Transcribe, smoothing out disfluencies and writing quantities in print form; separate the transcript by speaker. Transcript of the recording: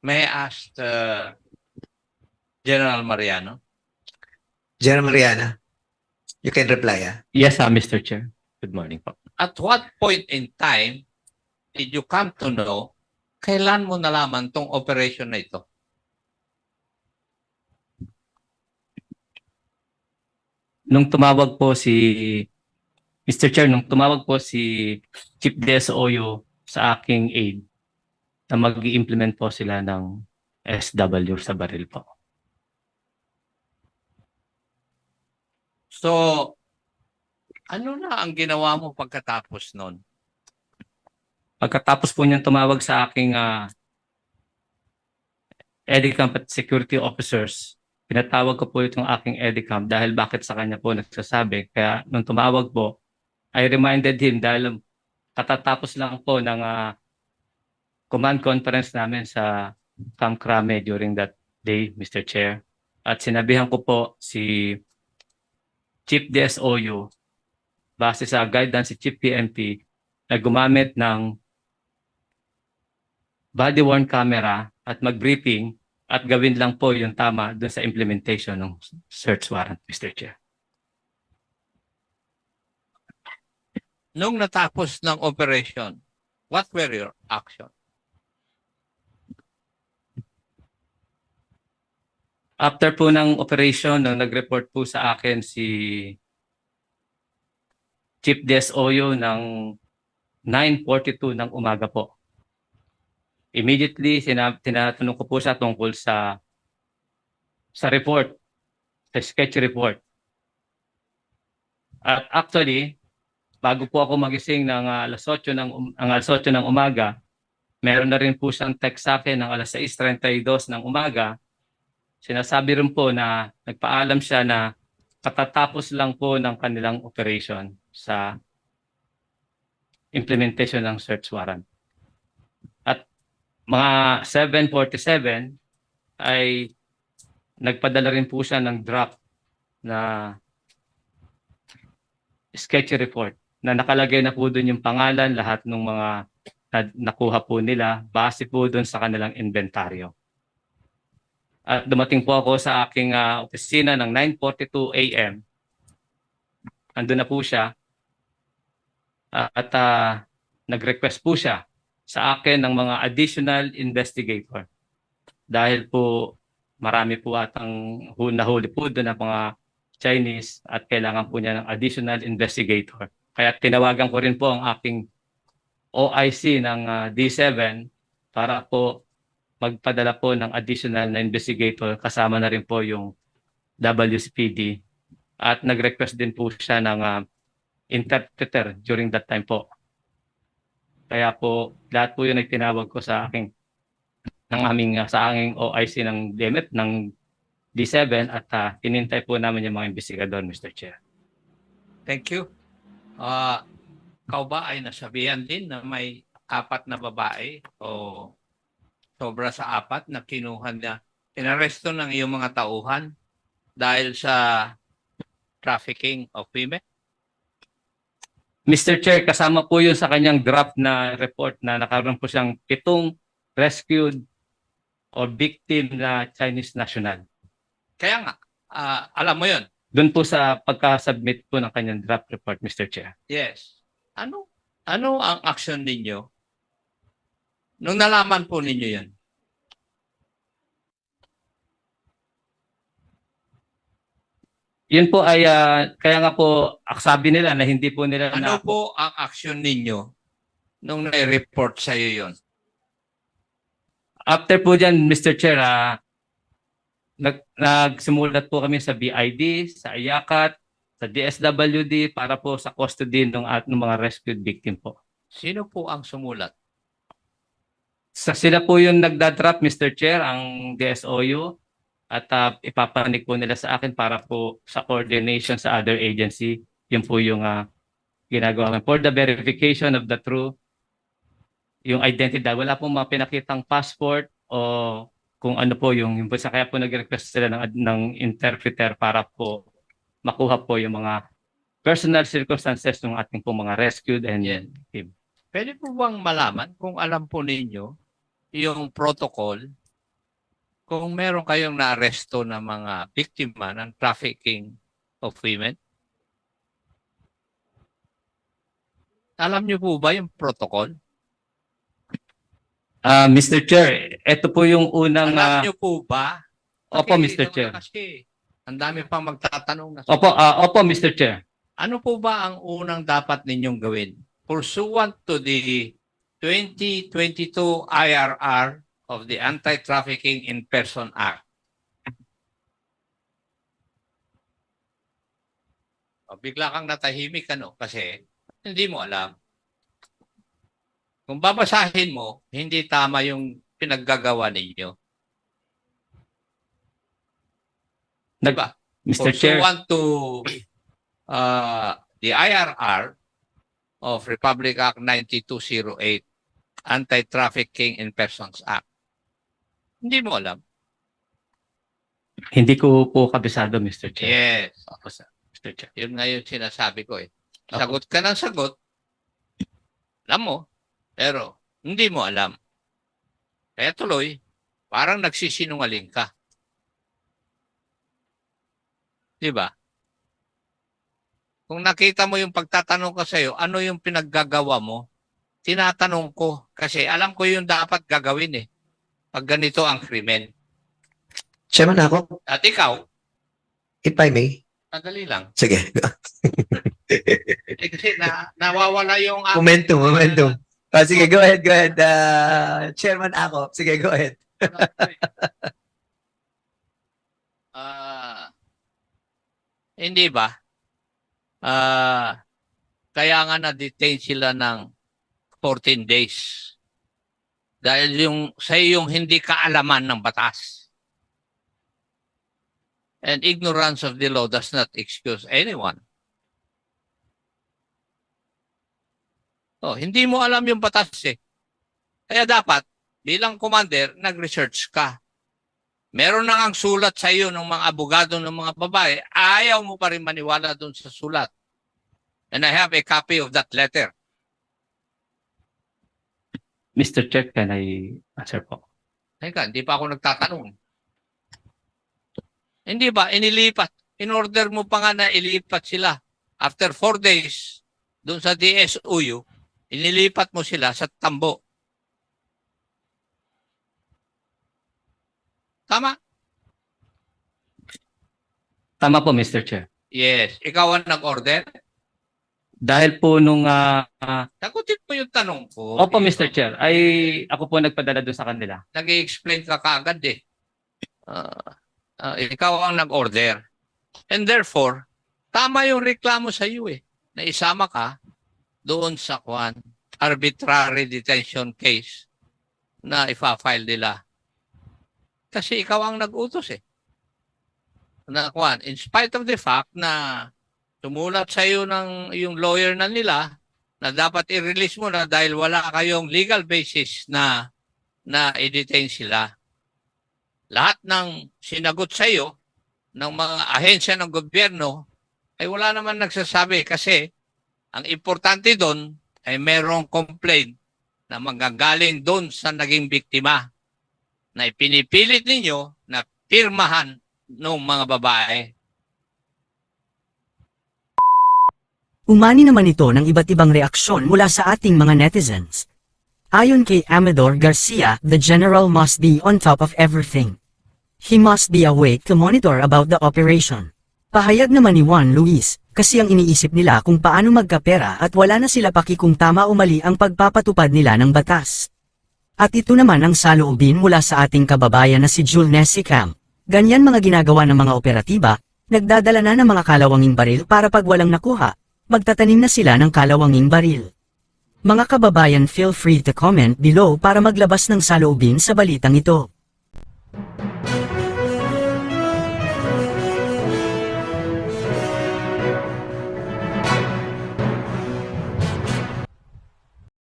Speaker 1: May I ask General Mariano,
Speaker 2: General Mariana, you can reply.
Speaker 3: Yes, Mr. Chair. Good morning po.
Speaker 1: at what point in time did you come to know, kailan mo nalaman tong operation na ito?
Speaker 3: Nung tumawag po si Mr. Chair, nung tumawag po si Chief DSOU sa aking aid na mag-i-implement po sila ng SW sa baril po.
Speaker 1: So, ano na ang ginawa mo pagkatapos nun?
Speaker 3: Pagkatapos po niyang tumawag sa aking EDICAM at security officers, pinatawag ko po itong aking EDICAM dahil bakit sa kanya po nagsasabi. Kaya nung tumawag po, I reminded him dahil katatapos lang po ng command conference namin sa Camp Crame during that day, Mr. Chair. At sinabihan ko po si Chief DSOU, base sa guidance si Chief PNP, na gumamit ng body-worn camera at mag-briefing at gawin lang po yung tama doon sa implementation ng search warrant, Mr. Chair.
Speaker 1: Nung natapos ng operation, what were your action?
Speaker 3: After po ng operation, nung nag-report po sa akin si Chief DSOU ng 9:42 ng umaga po. Immediately, tinatanong ko po siya tungkol sa report, sa sketch report. At actually, bago po ako magising ng alas 8 ng umaga, meron na rin po siyang text sa akin ng alas 6:32 ng umaga. Sinasabi rin po na nagpaalam siya na katatapos lang po ng kanilang operation sa implementation ng search warrant. At mga 7:47 ay nagpadala rin po siya ng draft na sketch report na nakalagay na po doon yung pangalan, lahat ng mga nakuha po nila base po doon sa kanilang inventaryo. At dumating po ako sa aking opisina ng 9:42 a.m. Andun na po siya at nag-request po siya sa akin ng mga additional investigator. Dahil po marami po atang nahuli po doon ng mga Chinese at kailangan po niya ng additional investigator. Kaya tinawagan ko rin po ang aking OIC ng D7 para po magpadala po ng additional na investigator, kasama na rin po yung WCPD, at nag-request din po siya ng interpreter during that time po. Kaya po lahat po yun ay tinawag ko sa aking sa aking OIC ng DMF ng D7 at inintay po namin yung mga investigador, Mr. Chair.
Speaker 1: Thank you. Kau ba ay nasabihan din na may 4 na babae o sobra sa 4 na kinuha niya, inaresto ng iyong mga tauhan dahil sa trafficking of women?
Speaker 3: Mr. Chair, kasama po yun sa kanyang draft na report na nakaroon po siyang 7 rescued o victim na Chinese national.
Speaker 1: Kaya nga, alam mo yun.
Speaker 3: Doon po sa pagka-submit po ng kanyang draft report, Mr. Chair.
Speaker 1: Yes. Ano ang action ninyo nung nalaman po ninyo yan?
Speaker 3: Yun po ay, kaya nga po, sabi nila na hindi po nila
Speaker 1: Ano po ang action ninyo nung nai-report sa iyo yon?
Speaker 3: After po dyan, Mr. Chair, nagsimulat po kami sa BID, sa IACAT, sa DSWD para po sa custody ng mga rescued victim po.
Speaker 1: Sino po ang sumulat?
Speaker 3: Sila po yung nagdadraft, Mr. Chair, ang DSOU, at ipapanik po nila sa akin para po sa coordination sa other agency. Yun po yung ginagawa. For the verification of the true, yung identity, wala pong mga pinakitang passport o kung ano po yung kaya po nag-request sila ng interpreter para po makuha po yung mga personal circumstances ng ating po mga rescued and team.
Speaker 1: Pwede po bang malaman kung alam po ninyo yung protocol kung meron kayong naaresto na mga biktima ng trafficking of women, alam niyo po ba yung protocol?
Speaker 3: Mr. Chair, ito po yung unang...
Speaker 1: Alam niyo po ba?
Speaker 3: Opo,
Speaker 1: Pakilinaw
Speaker 3: Mr. Chair.
Speaker 1: na Kasi ang dami pang magtatanong na.
Speaker 3: Opo, Mr. Chair.
Speaker 1: Ano po ba ang unang dapat ninyong gawin? Pursuant to the 2022 IRR of the Anti-Trafficking in Person Act. Bigla kang natahimik kasi hindi mo alam. Kung babasahin mo, hindi tama yung pinaggagawa ninyo. Diba?
Speaker 3: Mr. Chair,
Speaker 1: Pursuant to the IRR of Republic Act 9208, Anti-Trafficking in Persons Act. Hindi mo alam?
Speaker 3: hindi ko po kabisado, Mr. Chair.
Speaker 1: Yes.
Speaker 3: Opo, sir. Mr. Chair.
Speaker 1: Yun nga yung sinasabi ko eh.
Speaker 3: Opo.
Speaker 1: Sagot ka ng sagot, alam mo, pero hindi mo alam. Kaya tuloy, parang nagsisinungaling ka. Di ba? Kung nakita mo yung pagtatanong ko sa'yo, ano yung pinaggagawa mo? Tinatanong ko kasi alam ko yung dapat gagawin eh. Pag ganito ang krimen.
Speaker 2: Chairman ako,
Speaker 1: At ikaw,
Speaker 2: if I may.
Speaker 1: madali lang.
Speaker 2: Sige.
Speaker 1: Kasi nawawala yung...
Speaker 2: Momentum. Sige, go ahead. Chairman ako. Sige, go ahead.
Speaker 1: Hindi ba? Kaya nga na-detain sila ng 14 days. Dahil sa yung hindi kaalaman ng batas. And ignorance of the law does not excuse anyone. Hindi mo alam yung batas eh. Kaya dapat, bilang commander, nag-research ka. Meron na ang sulat sa iyo ng mga abogado ng mga babae, ayaw mo pa rin maniwala doon sa sulat. And I have a copy of that letter.
Speaker 3: Mr. Chair, can I answer po?
Speaker 1: Teka, hindi pa ako nagtatanong. Hindi ba, inilipat. In-order mo pa nga na ilipat sila. After 4 days, doon sa DSUU, inilipat mo sila sa Tambo. Tama?
Speaker 3: Tama po, Mr. Chair.
Speaker 1: Yes. Ikaw ang nag-order?
Speaker 3: Dahil po nung...
Speaker 1: Sagutin mo yung tanong ko.
Speaker 3: Opo, Mr. Chair, ay ako po nagpadala doon sa kanila.
Speaker 1: Nag-i-explain ka kaagad eh. Ikaw ang nag-order. And therefore, tama yung reklamo sa iyo eh. Na isama ka doon sa arbitrary detention case na ifa-file nila. Kasi ikaw ang nag-utos eh. Na in spite of the fact na tumulat sa iyo ng yung lawyer na nila na dapat i-release mo na dahil wala kayong legal basis na i-detain sila. Lahat ng sinagot sa iyo ng mga ahensya ng gobyerno ay wala naman nagsasabi kasi ang importante doon ay merong complaint na manggagaling doon sa naging biktima na ipinipilit ninyo na pirmahan ng mga babae.
Speaker 4: Umani naman ito ng iba't ibang reaksyon mula sa ating mga netizens. Ayon kay Amador Garcia, the general must be on top of everything. He must be awake to monitor about the operation. Pahayag naman ni Juan Luis, kasi ang iniisip nila kung paano magkapera at wala na sila paki kung tama o mali ang pagpapatupad nila ng batas. At ito naman ang saloobin mula sa ating kababayan na si Jul Nesicam. Ganyan mga ginagawa ng mga operatiba, nagdadala na ng mga kalawanging baril para pag walang nakuha, magtatanim na sila ng kalawanging baril. Mga kababayan, feel free to comment below para maglabas ng saloobin sa balitang ito.